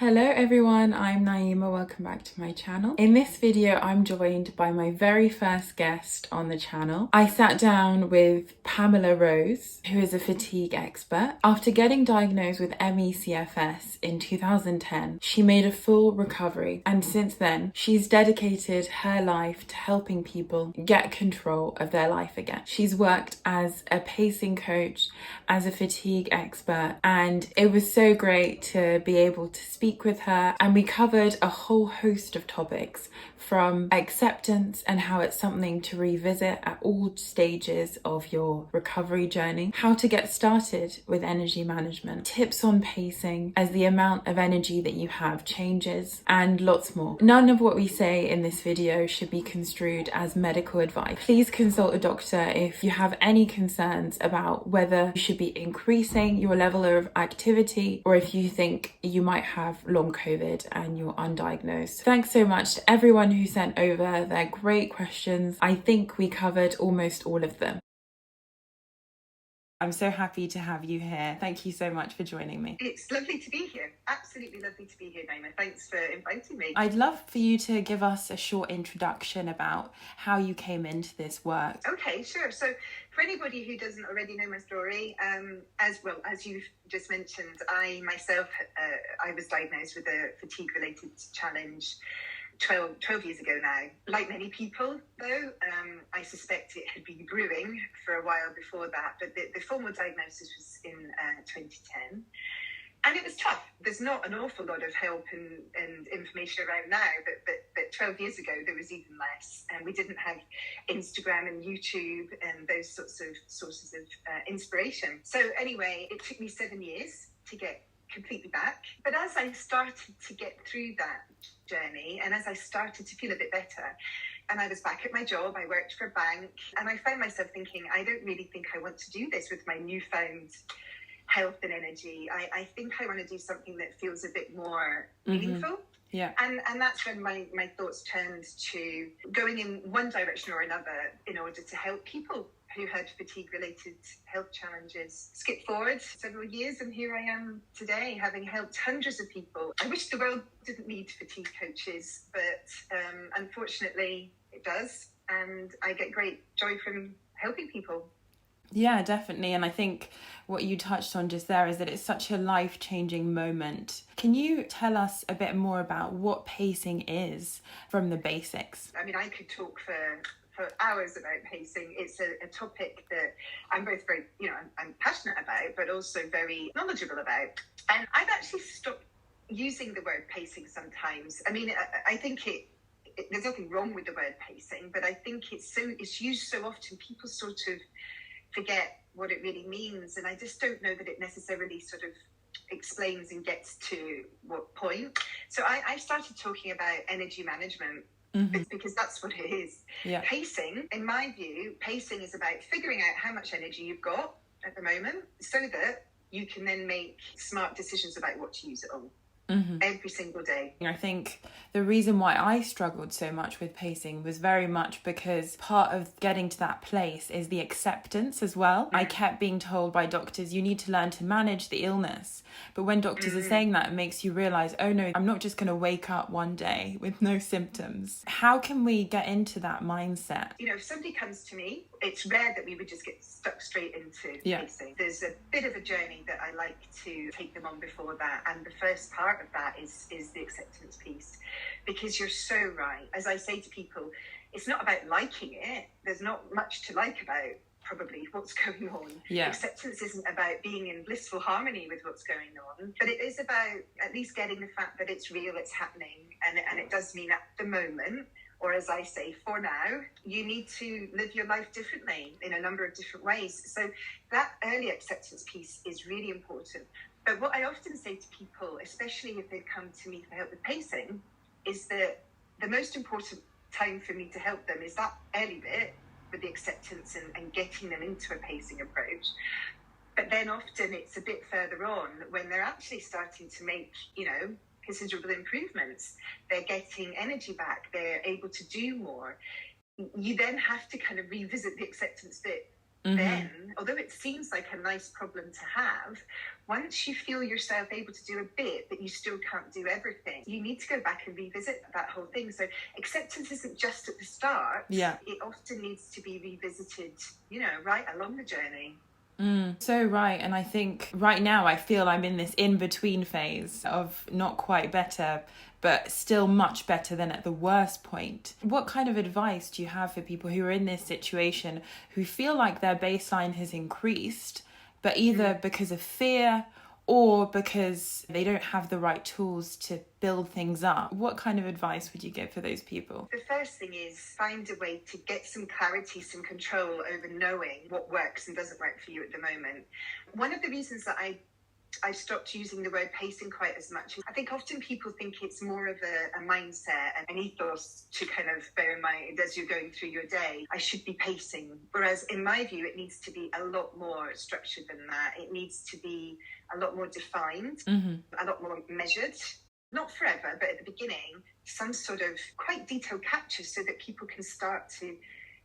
Hello everyone, I'm Naïma, welcome back to my channel. In this video, I'm joined by my very first guest on the channel. I sat down with Pamela Rose, who is a fatigue expert. After getting diagnosed with ME/CFS in 2010, she made a full recovery, and since then, she's dedicated her life to helping people get control of their life again. She's worked as a pacing coach, as a fatigue expert, and it was so great to be able to speak with her, and we covered a whole host of topics from acceptance and how it's something to revisit at all stages of your recovery journey, how to get started with energy management, tips on pacing as the amount of energy that you have changes, and lots more. None of what we say in this video should be construed as medical advice. Please consult a doctor if you have any concerns about whether you should be increasing your level of activity or if you think you might have long COVID and you're undiagnosed. Thanks so much to everyone who sent over their great questions. I think we covered almost all of them. I'm so happy to have you here. Thank you so much for joining me. It's lovely to be here. Absolutely lovely to be here, Naïma. Thanks for inviting me. I'd love for you to give us a short introduction about how you came into this work. Okay, sure. So for anybody who doesn't already know my story, as you've just mentioned, I myself, I was diagnosed with a fatigue-related challenge 12 years ago now. Like many people, though, I suspect it had been brewing for a while before that, but the formal diagnosis was in 2010. And it was tough. There's not an awful lot of help and information around now, but 12 years ago, there was even less. And we didn't have Instagram and YouTube and those sorts of sources of inspiration. So anyway, it took me 7 years to get completely back. But as I started to get through that journey and as I started to feel a bit better, and I was back at my job, I worked for a bank, and I found myself thinking, I don't really think I want to do this with my newfound health and energy. I think I want to do something that feels a bit more meaningful. Yeah. And that's when my thoughts turned to going in one direction or another in order to help people who had fatigue-related health challenges. Skip forward several years, and here I am today, having helped hundreds of people. I wish the world didn't need fatigue coaches, but unfortunately it does, and I get great joy from helping people. Yeah, definitely. And I think what you touched on just there is that it's such a life-changing moment. Can you tell us a bit more about what pacing is from the basics? I mean, I could talk for hours about pacing. It's a topic that I'm both very, I'm passionate about, but also very knowledgeable about. And I've actually stopped using the word pacing sometimes. I mean, I think there's nothing wrong with the word pacing, but I think it's used so often, people sort of forget what it really means. And I just don't know that it necessarily sort of explains and gets to what point. So I started talking about energy management. Because that's what it is. Yeah. Pacing, in my view, pacing is about figuring out how much energy you've got at the moment so that you can then make smart decisions about what to use it on. Every single day. I think the reason why I struggled so much with pacing was very much because part of getting to that place is the acceptance as well. I kept being told by doctors, you need to learn to manage the illness. But when doctors are saying that, it makes you realise, oh no, I'm not just going to wake up one day with no symptoms. How can we get into that mindset? If somebody comes to me, it's rare that we would just get stuck straight into pacing. There's a bit of a journey that I like to take them on before that. And the first part of that is the acceptance piece. Because you're so right. As I say to people, it's not about liking it. There's not much to like about probably what's going on. Yeah. Acceptance isn't about being in blissful harmony with what's going on, but it is about at least getting the fact that it's real, it's happening, and it does mean at the moment, or as I say, for now, you need to live your life differently in a number of different ways. So that early acceptance piece is really important. But what I often say to people, especially if they come to me for help with pacing, is that the most important time for me to help them is that early bit with the acceptance and getting them into a pacing approach. But then often it's a bit further on when they're actually starting to make, considerable improvements. They're getting energy back. They're able to do more. You then have to kind of revisit the acceptance bit then, although it seems like a nice problem to have, once you feel yourself able to do a bit, but you still can't do everything, you need to go back and revisit that whole thing. So acceptance isn't just at the start. It often needs to be revisited, right along the journey. So right. And I think right now I feel I'm in this in-between phase of not quite better, but still much better than at the worst point. What kind of advice do you have for people who are in this situation, who feel like their baseline has increased, but either because of fear or because they don't have the right tools to build things up? What kind of advice would you give for those people? The first thing is find a way to get some clarity, some control over knowing what works and doesn't work for you at the moment. One of the reasons that I've stopped using the word pacing quite as much. I think often people think it's more of a mindset and an ethos to kind of bear in mind as you're going through your day. I should be pacing. Whereas in my view, it needs to be a lot more structured than that. It needs to be a lot more defined, a lot more measured. Not forever, but at the beginning, some sort of quite detailed capture so that people can start to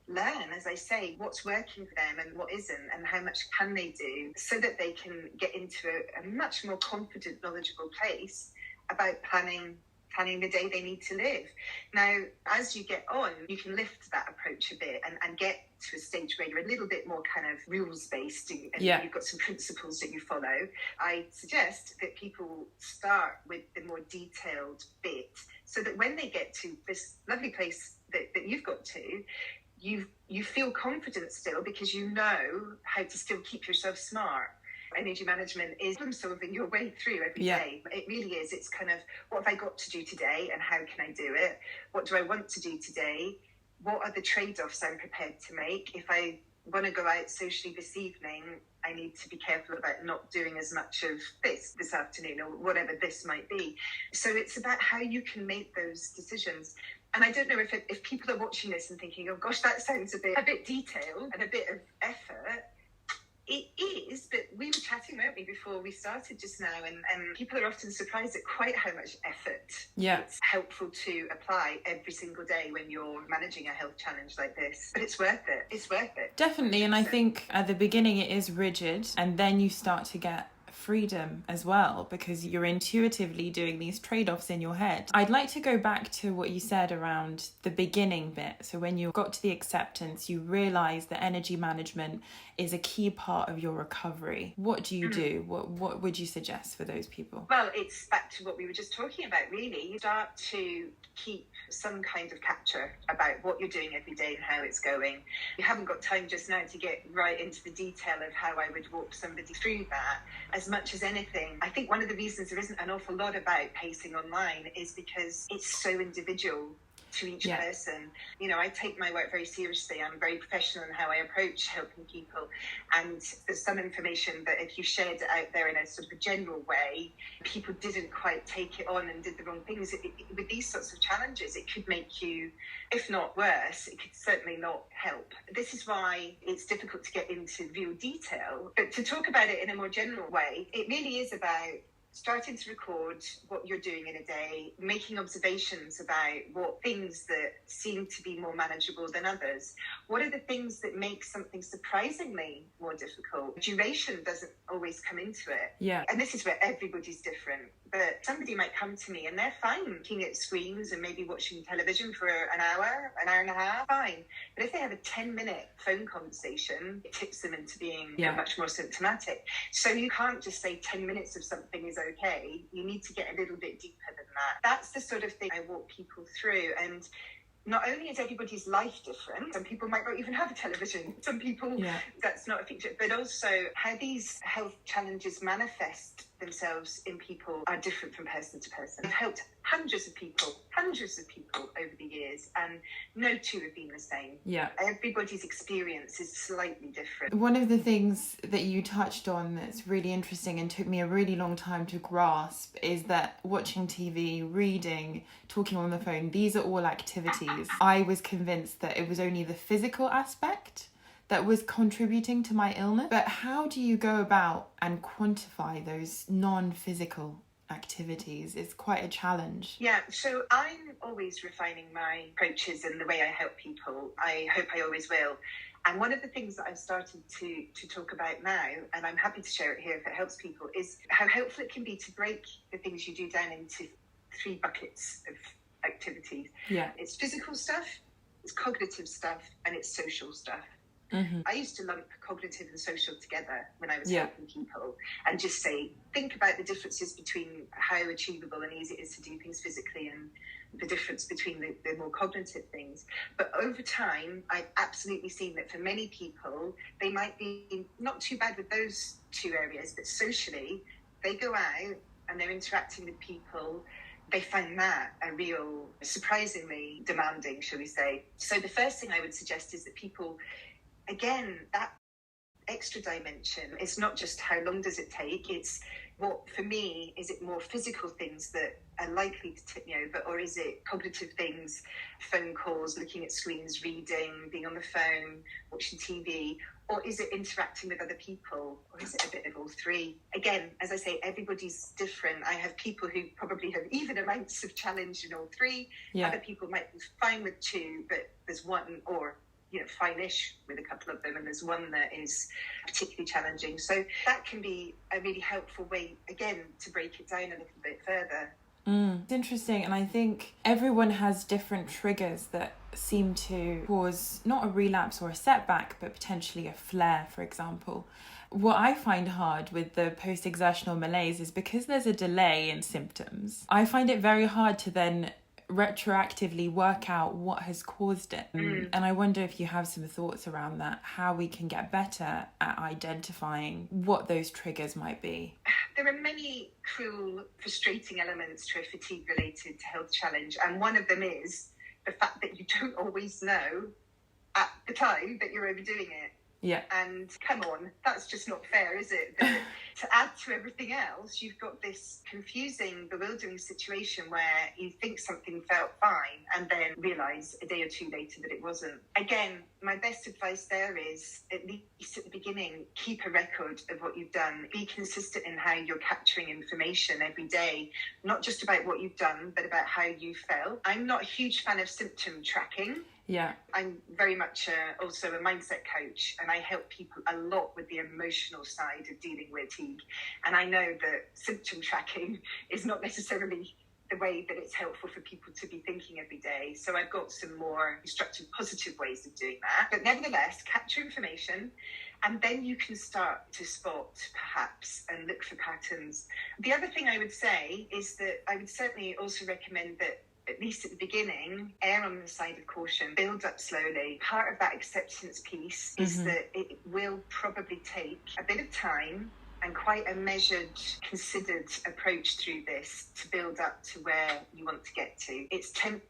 learn, as I say, what's working for them and what isn't, and how much can they do, so that they can get into a much more confident, knowledgeable place about planning the day they need to live. Now, as you get on, you can lift that approach a bit and get to a stage where you're a little bit more kind of rules-based and you've got some principles that you follow. I suggest that people start with the more detailed bit so that when they get to this lovely place that you've got to, you feel confident still because you know how to still keep yourself smart. Energy management is problem solving your way through every day. It really is. It's kind of, what have I got to do today and how can I do it? What do I want to do today? What are the trade-offs I'm prepared to make? If I want to go out socially this evening, I need to be careful about not doing as much of this afternoon or whatever this might be. So it's about how you can make those decisions. And I don't know if people are watching this and thinking, oh gosh, that sounds a bit detailed and a bit of effort. It is, but we were chatting, weren't we, before we started just now, and people are often surprised at quite how much effort it's helpful to apply every single day when you're managing a health challenge like this. But it's worth it. It's worth it. Definitely. And I think at the beginning it is rigid, and then you start to get freedom as well because you're intuitively doing these trade-offs in your head. I'd like to go back to what you said around the beginning bit. So when you got to the acceptance, you realize that energy management is a key part of your recovery. What do you do? What would you suggest for those people? Well, it's back to what we were just talking about, really. You start to keep some kind of capture about what you're doing every day and how it's going. We haven't got time just now to get right into the detail of how I would walk somebody through that. As much as anything, I think one of the reasons there isn't an awful lot about pacing online is because it's so individual to each person. I take my work very seriously. I'm very professional in how I approach helping people. And there's some information that if you shared it out there in a sort of a general way, people didn't quite take it on and did the wrong things. With these sorts of challenges, it could make you, if not worse, it could certainly not help. This is why it's difficult to get into real detail. But to talk about it in a more general way, it really is about starting to record what you're doing in a day, making observations about what things that seem to be more manageable than others. What are the things that make something surprisingly more difficult? Duration doesn't always come into it. Yeah. And this is where everybody's different. But somebody might come to me and they're fine looking at screens and maybe watching television for an hour and a half, fine. But if they have a 10-minute phone conversation, it tips them into being much more symptomatic. So you can't just say 10 minutes of something is okay. You need to get a little bit deeper than that. That's the sort of thing I walk people through. And not only is everybody's life different, some people might not even have a television, some people that's not a feature, but also how these health challenges manifest themselves in people are different from person to person. I've helped hundreds of people over the years, and no two have been the same. Yeah. Everybody's experience is slightly different. One of the things that you touched on that's really interesting and took me a really long time to grasp is that watching TV, reading, talking on the phone, these are all activities. I was convinced that it was only the physical aspect that was contributing to my illness. But how do you go about and quantify those non-physical activities? It's quite a challenge. Yeah, so I'm always refining my approaches and the way I help people. I hope I always will. And one of the things that I've started to talk about now, and I'm happy to share it here if it helps people, is how helpful it can be to break the things you do down into 3 buckets of activities. Yeah. It's physical stuff, it's cognitive stuff, and it's social stuff. I used to lump cognitive and social together when I was helping people and just say, think about the differences between how achievable and easy it is to do things physically and the difference between the more cognitive things. But over time, I've absolutely seen that for many people, they might be not too bad with those 2 areas, but socially, they go out and they're interacting with people. They find that a real, surprisingly demanding, shall we say. So the first thing I would suggest is that people, again, that extra dimension, it's not just how long does it take, it's what, for me, is it more physical things that are likely to tip me over, or is it cognitive things, phone calls, looking at screens, reading, being on the phone, watching TV, or is it interacting with other people, or is it a bit of all 3? Again, as I say, everybody's different. I have people who probably have even amounts of challenge in all 3. Other people might be fine with 2, but there's one, or fine-ish with a couple of them, and there's one that is particularly challenging. So that can be a really helpful way, again, to break it down a little bit further. It's interesting, and I think everyone has different triggers that seem to cause not a relapse or a setback, but potentially a flare, for example. What I find hard with the post-exertional malaise is because there's a delay in symptoms, I find it very hard to then retroactively work out what has caused it. And I wonder if you have some thoughts around that, how we can get better at identifying what those triggers might be. There are many cruel, frustrating elements to a fatigue-related health challenge, and one of them is the fact that you don't always know at the time that you're overdoing it. Yeah. And come on, that's just not fair, is it? That to add to everything else, you've got this confusing, bewildering situation where you think something felt fine and then realise a day or 2 later that it wasn't. Again, my best advice there is, at least at the beginning, keep a record of what you've done. Be consistent in how you're capturing information every day, not just about what you've done, but about how you felt. I'm not a huge fan of symptom tracking. Yeah. I'm very much also a mindset coach, and I help people a lot with the emotional side of dealing with fatigue. And I know that symptom tracking is not necessarily the way that it's helpful for people to be thinking every day. So I've got some more constructive, positive ways of doing that. But nevertheless, capture information, and then you can start to spot perhaps and look for patterns. The other thing I would say is that I would certainly also recommend that, at least at the beginning, err on the side of caution, build up slowly. Part of that acceptance piece is that it will probably take a bit of time and quite a measured, considered approach through this to build up to where you want to get to. It's tempting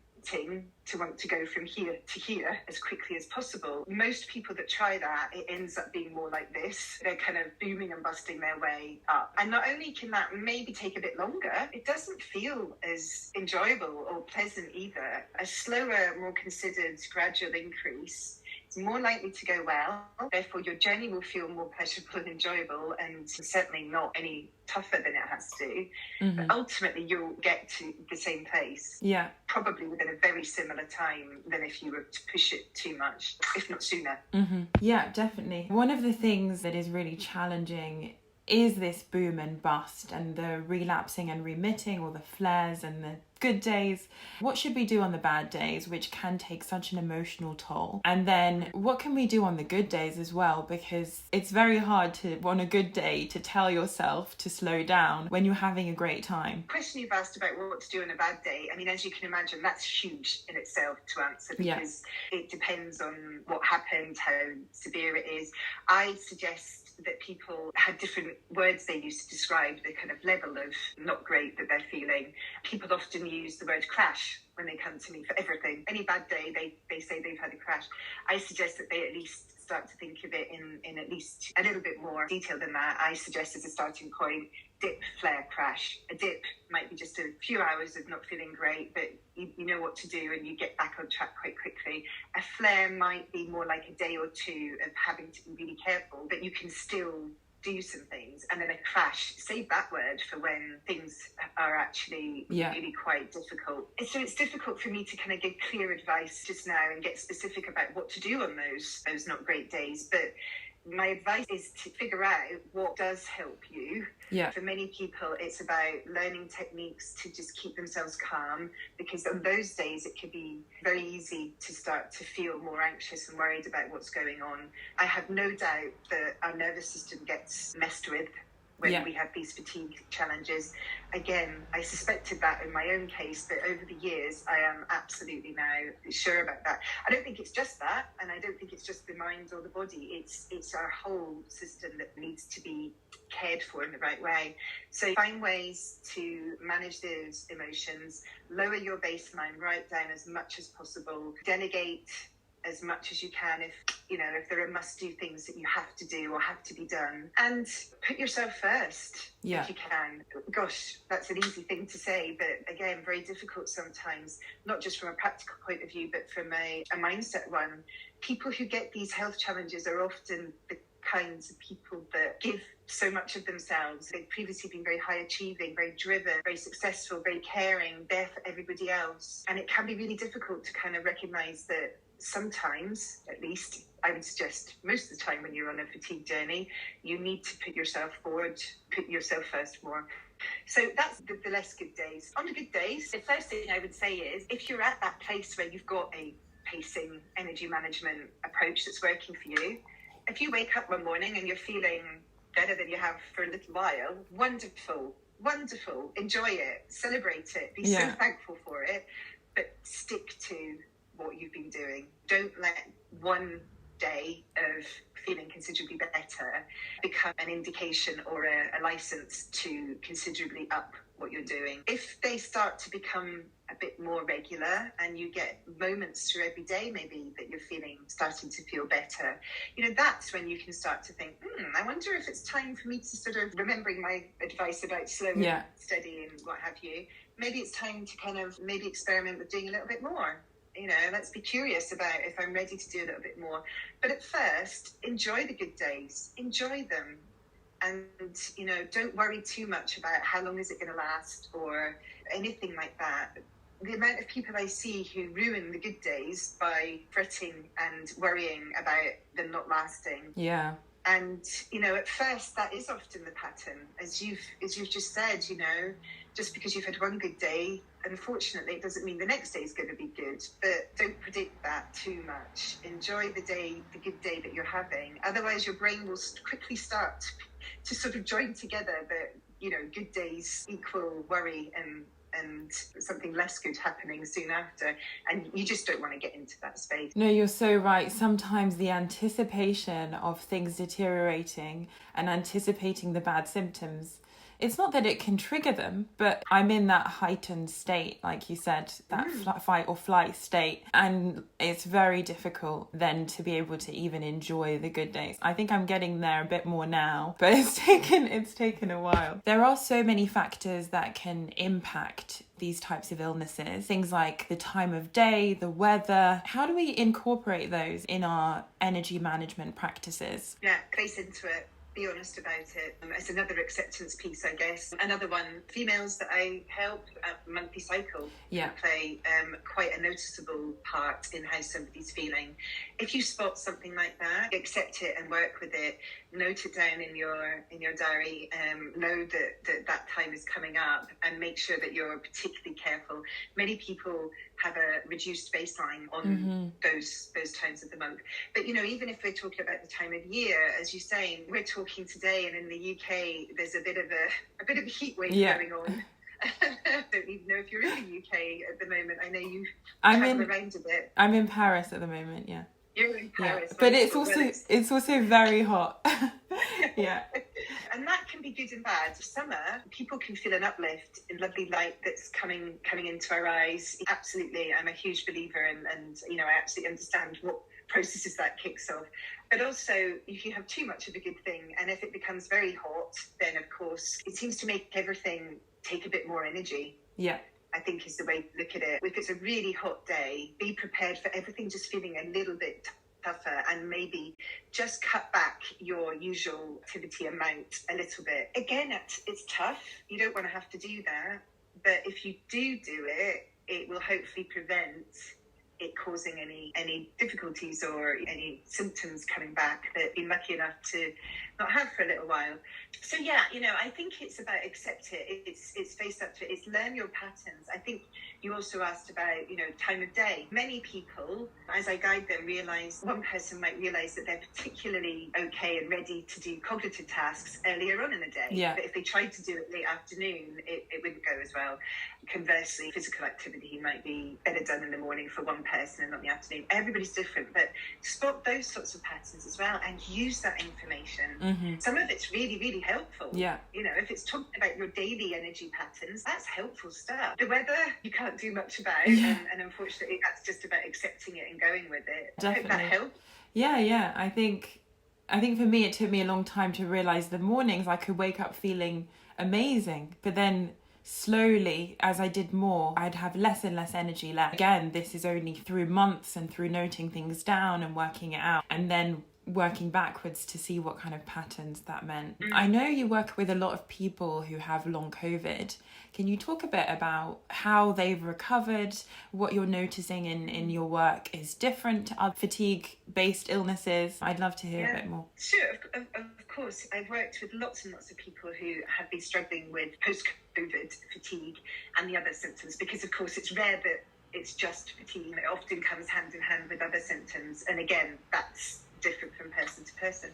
to want to go from here to here as quickly as possible. Most people that try that, it ends up being more like this. They're kind of booming and busting their way up. And not only can that maybe take a bit longer, it doesn't feel as enjoyable or pleasant either. A slower, more considered, gradual increase is more likely to go well. Therefore, your journey will feel more pleasurable and enjoyable, and certainly not any tougher than it has to. But ultimately, you'll get to the same place. Yeah. Probably within a very similar time than if you were to push it too much, if not sooner. Yeah, definitely. One of the things that is really challenging is this boom and bust and the relapsing and remitting, or the flares and the good days. What should we do on the bad days, which can take such an emotional toll? And then what can we do on the good days as well? Because it's very hard to, on a good day, to tell yourself to slow down when you're having a great time. The question you've asked about what to do on a bad day, I mean, as you can imagine, that's huge in itself to answer, because it depends on what happened, how severe it is. I suggest that people had different words they use to describe the kind of level of not great that they're feeling. People often use the word crash when they come to me for everything. Any bad day, they say they've had a crash. I suggest that they at least start to think of it in at least a little bit more detail than that. I suggest as a starting point, dip, flare, crash. A dip might be just a few hours of not feeling great, but you know what to do and you get back on track quite quickly. A flare might be more like a day or two of having to be really careful, but you can still do some things, and then a crash, save that word for when things are actually really quite difficult. So it's difficult for me to kind of give clear advice just now and get specific about what to do on those not great days, but my advice is to figure out what does help you. For many people, it's about learning techniques to just keep themselves calm, because on those days it can be very easy to start to feel more anxious and worried about what's going on. I have no doubt that our nervous system gets messed with when we have these fatigue challenges. Again, I suspected that in my own case, but over the years, I am absolutely now sure about that. I don't think it's just that, and I don't think it's just the mind or the body. It's our whole system that needs to be cared for in the right way. So find ways to manage those emotions, lower your baseline right down as much as possible, delegate as much as you can if there are must-do things that you have to do or have to be done, and put yourself first if you can. Gosh, that's an easy thing to say, but again, very difficult sometimes, not just from a practical point of view, but from a mindset one. People who get these health challenges are often the kinds of people that give so much of themselves. They've previously been very high achieving, very driven, very successful, very caring, there for everybody else. And it can be really difficult to kind of recognize that sometimes, at least I would suggest most of the time when you're on a fatigue journey, you need to put yourself forward, put yourself first more. So that's the less good days. On the good days, the first thing I would say is, if you're at that place where you've got a pacing energy management approach that's working for you, if you wake up one morning and you're feeling better than you have for a little while, wonderful, enjoy it, celebrate it, be so thankful for it, but stick to what you've been doing. Don't let one day of feeling considerably better become an indication or a license to considerably up what you're doing. If they start to become a bit more regular and you get moments through every day maybe that you're starting to feel better, that's when you can start to think, I wonder if it's time for me to sort of, remembering my advice about slow and steady and what have you, maybe it's time to kind of maybe experiment with doing a little bit more. Let's be curious about if I'm ready to do a little bit more. But at first, enjoy the good days, enjoy them. And, don't worry too much about how long is it going to last or anything like that. The amount of people I see who ruin the good days by fretting and worrying about them not lasting. Yeah. And, at first that is often the pattern, as you've just said, just because you've had one good day, unfortunately, it doesn't mean the next day is going to be good. But don't predict that too much. Enjoy the good day that you're having. Otherwise, your brain will quickly start to sort of join together that, good days equal worry and something less good happening soon after, and you just don't want to get into that space. No, you're so right. Sometimes the anticipation of things deteriorating and anticipating the bad symptoms, it's not that it can trigger them, but I'm in that heightened state, like you said, that fight or flight state, and it's very difficult then to be able to even enjoy the good days. I think I'm getting there a bit more now, but it's taken a while. There are so many factors that can impact these types of illnesses, things like the time of day, the weather. How do we incorporate those in our energy management practices? Yeah, place into it. Be honest about it. It's another acceptance piece, I guess. Another one, females that I help at monthly cycle play quite a noticeable part in how somebody's feeling. If you spot something like that, accept it and work with it. Note it down in your diary. Know that time is coming up, and make sure that you're particularly careful. Many people have a reduced baseline on those times of the month. But even if we're talking about the time of year, as you're saying, we're talking today, and in the UK, there's a bit of a heat wave going on. I don't even know if you're in the UK at the moment. I know you travel around a bit. I'm in Paris at the moment. Yeah. You're in Paris, but it's also very hot. Yeah. And that can be good and bad. Summer, people can feel an uplift in lovely light that's coming into our eyes. Absolutely, I'm a huge believer, and I absolutely understand what processes that kicks off. But also, if you have too much of a good thing, and if it becomes very hot, then of course it seems to make everything take a bit more energy. Yeah. I think is the way to look at it. If it's a really hot day, be prepared for everything just feeling a little bit tougher and maybe just cut back your usual activity amount a little bit. Again, it's tough. You don't want to have to do that. But if you do it, it will hopefully prevent it causing any difficulties or any symptoms coming back that you've been lucky enough to not have for a little while. So yeah, I think it's about accept it. It's face up to it. It's learn your patterns. I think you also asked about, time of day. Many people, as I guide them, one person might realize that they're particularly okay and ready to do cognitive tasks earlier on in the day. Yeah. But if they tried to do it late afternoon, it wouldn't go as well. Conversely, physical activity might be better done in the morning for one person and not in the afternoon. Everybody's different, but spot those sorts of patterns as well and use that information. Mm-hmm. Some of it's really, really helpful. Yeah. If it's talking about your daily energy patterns, that's helpful stuff. The weather, you can't do much about, and unfortunately, that's just about accepting it and going with it. Definitely. I hope that helped. Yeah. I think for me, it took me a long time to realize the mornings I could wake up feeling amazing, but then slowly, as I did more, I'd have less and less energy left. Again, this is only through months and through noting things down and working it out, and then working backwards to see what kind of patterns that meant. I know you work with a lot of people who have long COVID. Can you talk a bit about how they've recovered, what you're noticing in your work is different to other fatigue-based illnesses? I'd love to hear a bit more. Sure, of course. I've worked with lots and lots of people who have been struggling with post-COVID fatigue and the other symptoms, because of course it's rare that it's just fatigue. It often comes hand in hand with other symptoms, and again, that's different from person to person.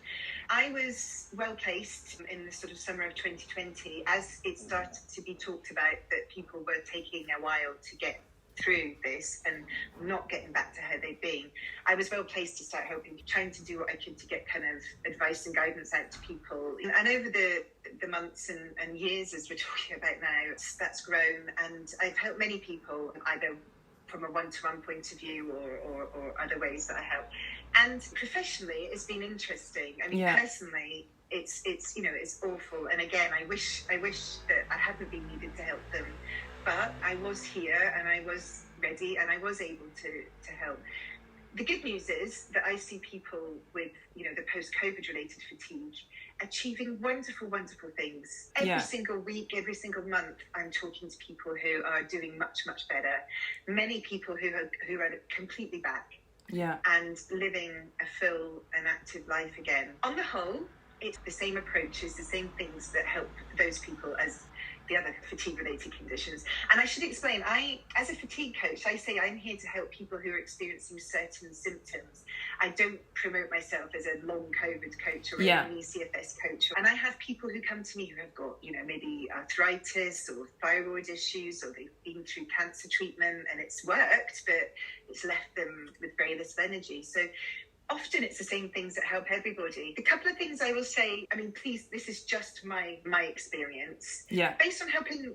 I was well placed in the sort of summer of 2020 as it started to be talked about that people were taking a while to get through this and not getting back to how they'd been. I was well placed to start helping, trying to do what I could to get kind of advice and guidance out to people. And over the months and years, as we're talking about now, that's grown, and I've helped many people either from a one-to-one point of view or other ways that I help. And professionally, it's been interesting. I mean, personally, it's awful. And again, I wish that I hadn't been needed to help them, but I was here and I was ready and I was able to help. The good news is that I see people with, the post-COVID related fatigue achieving wonderful, wonderful things. Every single week, every single month, I'm talking to people who are doing much, much better. Many people who are completely back and living a full and active life again. On the whole, it's the same approaches, the same things that help those people as the other fatigue-related conditions. And I should explain, as a fatigue coach, I say I'm here to help people who are experiencing certain symptoms. I don't promote myself as a long COVID coach or an ECFS coach. And I have people who come to me who have got, maybe arthritis or thyroid issues, or they've been through cancer treatment and it's worked, but it's left them with very little energy. So often it's the same things that help everybody. A couple of things I will say, please, this is just my experience. Yeah. Based on helping,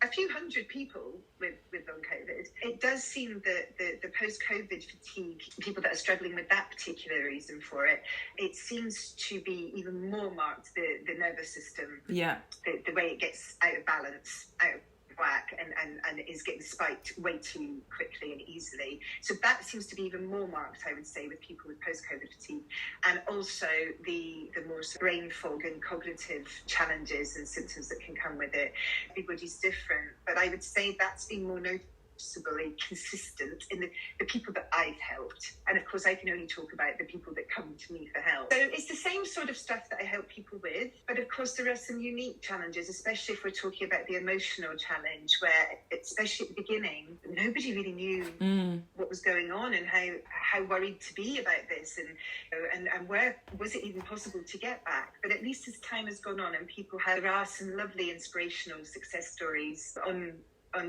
a few hundred people with long COVID, it does seem that the post-COVID fatigue, people that are struggling with that particular reason for it, it seems to be even more marked, the nervous system. Yeah. The way it gets out of balance, out of whack, and is getting spiked way too quickly and easily. So that seems to be even more marked, I would say, with people with post-COVID fatigue. And also the more brain fog and cognitive challenges and symptoms that can come with it. Everybody's different, but I would say that's been more noticeably consistent in the people that I've helped. And of course, I can only talk about the people that come to me for help. So it's the same sort of stuff that I help people with, but of course there are some unique challenges, especially if we're talking about the emotional challenge, where especially at the beginning, nobody really knew what was going on and how worried to be about this, and where was it even possible to get back. But at least as time has gone on and there are some lovely inspirational success stories on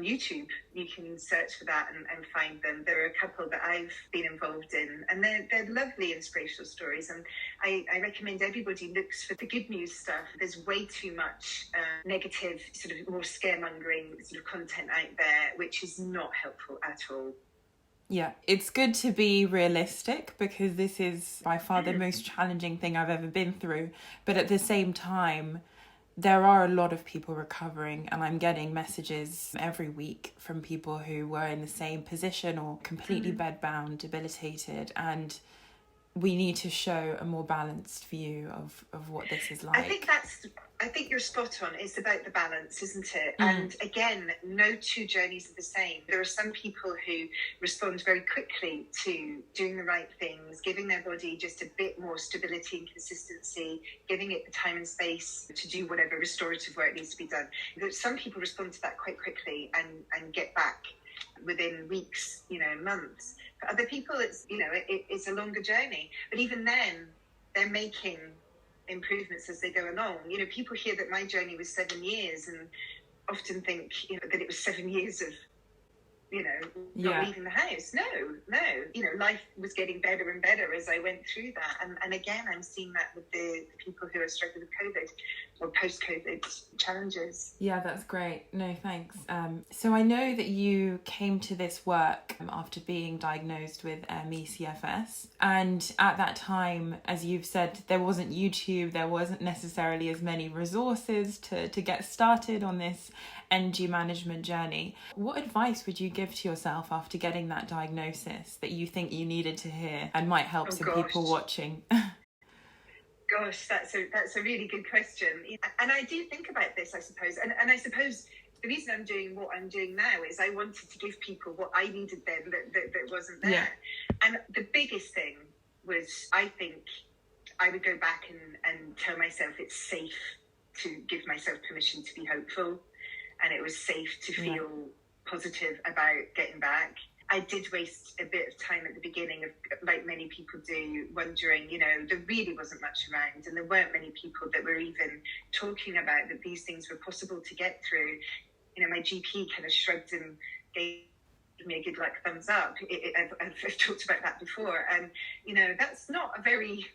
YouTube. You can search for that and find them. There are a couple that I've been involved in, and they're lovely inspirational stories, and I recommend everybody looks for the good news stuff. There's way too much negative, sort of more scaremongering sort of content out there, which is not helpful at all. Yeah, it's good to be realistic, because this is by far the most challenging thing I've ever been through, but at the same time, there are a lot of people recovering, and I'm getting messages every week from people who were in the same position or completely bedbound, debilitated, and we need to show a more balanced view of what this is like. I think you're spot on. It's about the balance, isn't it? And again, no two journeys are the same. There are some people who respond very quickly to doing the right things, giving their body just a bit more stability and consistency, giving it the time and space to do whatever restorative work needs to be done. Some people respond to that quite quickly and get back within weeks, months. For other people, it's a longer journey. But even then, they're making improvements as they go along. People hear that my journey was 7 years and often think that it was 7 years of not leaving the house. No, life was getting better and better as I went through that. And again, I'm seeing that with the people who are struggling with COVID or post-COVID challenges. Yeah, that's great. No, thanks. So I know that you came to this work after being diagnosed with ME/CFS. And at that time, as you've said, there wasn't YouTube, there wasn't necessarily as many resources to get started on this energy management journey. What advice would you give to yourself after getting that diagnosis that you think you needed to hear and might help some people watching? Gosh, that's a really good question. And I do think about this, I suppose. And I suppose the reason I'm doing what I'm doing now is I wanted to give people what I needed then that wasn't there. Yeah. And the biggest thing was, I think I would go back and tell myself it's safe to give myself permission to be hopeful. And it was safe to feel positive about getting back. I did waste a bit of time at the beginning, like many people do, wondering, there really wasn't much around and there weren't many people that were even talking about that these things were possible to get through. My GP kind of shrugged and gave me a good thumbs up. I've talked about that before. And, that's not a very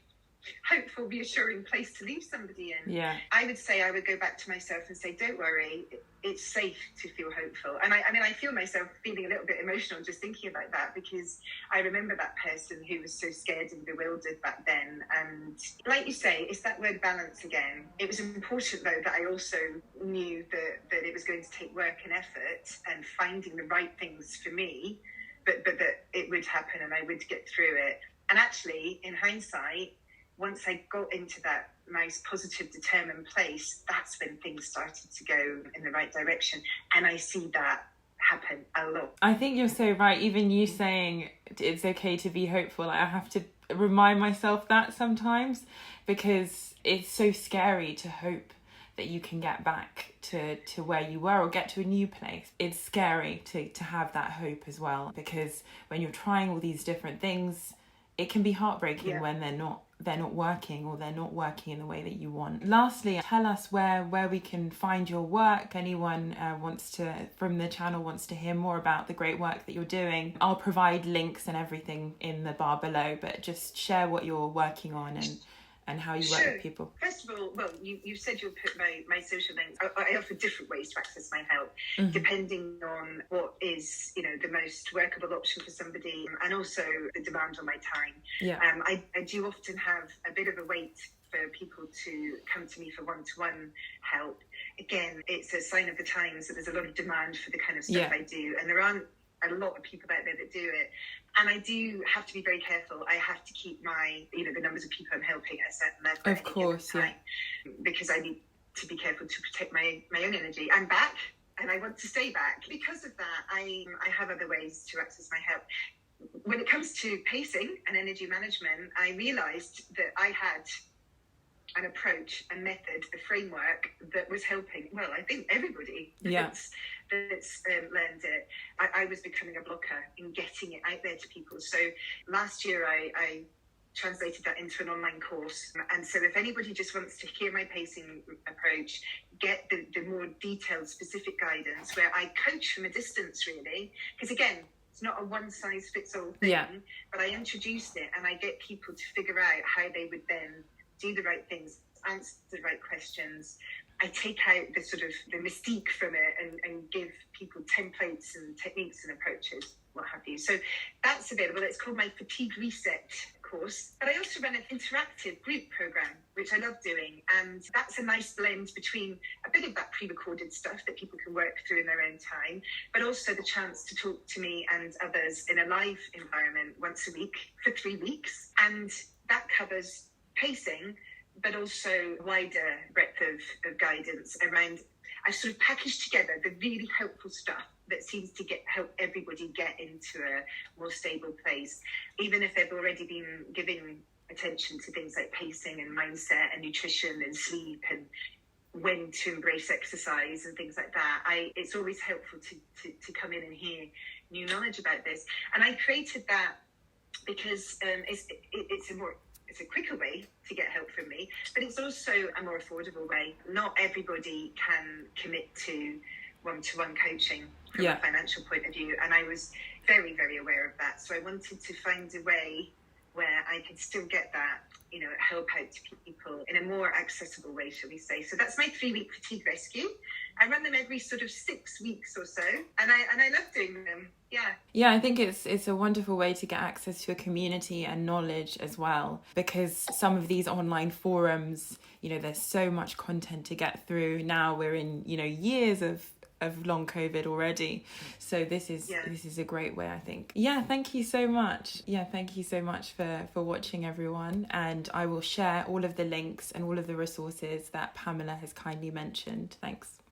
hopeful, reassuring place to leave somebody in. Yeah. I would say I would go back to myself and say, don't worry, it's safe to feel hopeful. And I feel myself feeling a little bit emotional just thinking about that, because I remember that person who was so scared and bewildered back then. And like you say, it's that word balance again. It was important though that I also knew that it was going to take work and effort and finding the right things for me, but that it would happen and I would get through it. And actually, in hindsight, once I got into that nice, positive, determined place, that's when things started to go in the right direction. And I see that happen a lot. I think you're so right. Even you saying it's okay to be hopeful, I have to remind myself that sometimes, because it's so scary to hope that you can get back to where you were or get to a new place. It's scary to have that hope as well, because when you're trying all these different things, it can be heartbreaking when they're not working, or they're not working in the way that you want. Lastly, tell us where we can find your work. Anyone from the channel wants to hear more about the great work that you're doing. I'll provide links and everything in the bar below, but just share what you're working on and how you work with people. First of all, you said you'll put my social links. I offer different ways to access my help, depending on what is, the most workable option for somebody, and also the demand on my time. Yeah. I do often have a bit of a wait for people to come to me for one-to-one help. Again, it's a sign of the times that there's a lot of demand for the kind of stuff I do, and there aren't a lot of people out there that do it. And I do have to be very careful. I have to keep my, the numbers of people I'm helping at a certain level at any given time, because I need to be careful to protect my own energy. I'm back and I want to stay back. Because of that, I have other ways to access my help. When it comes to pacing and energy management, I realised that I had an approach, a method, a framework that was helping, I think everybody that's learned it. I was becoming a blocker in getting it out there to people. So last year I translated that into an online course. And so if anybody just wants to hear my pacing approach, get the more detailed, specific guidance where I coach from a distance, really, because again, it's not a one-size-fits-all thing, but I introduced it and I get people to figure out how they would then do the right things, answer the right questions. I take out the sort of the mystique from it and give people templates and techniques and approaches, what have you. So that's available. It's called my Fatigue Reset course, but I also run an interactive group program, which I love doing. And that's a nice blend between a bit of that pre-recorded stuff that people can work through in their own time, but also the chance to talk to me and others in a live environment once a week for 3 weeks. And that covers pacing, but also wider breadth of guidance around. I've sort of packaged together the really helpful stuff that seems to help everybody get into a more stable place, even if they've already been giving attention to things like pacing and mindset and nutrition and sleep and when to embrace exercise and things like that. It's always helpful to come in and hear new knowledge about this. And I created that because it's a quicker way to get help from me, but it's also a more affordable way. Not everybody can commit to one-to-one coaching from a financial point of view, and I was very, very aware of that. So I wanted to find a way where I could still get that, help out to people in a more accessible way, shall we say. So that's my 3-week fatigue rescue. I run them every sort of 6 weeks or so, and I love doing them. Yeah, I think it's a wonderful way to get access to a community and knowledge as well, because some of these online forums, there's so much content to get through. Now we're in, years of long COVID already. So this is a great way, I think. Yeah, thank you so much. Yeah, thank you so much for watching, everyone. And I will share all of the links and all of the resources that Pamela has kindly mentioned. Thanks.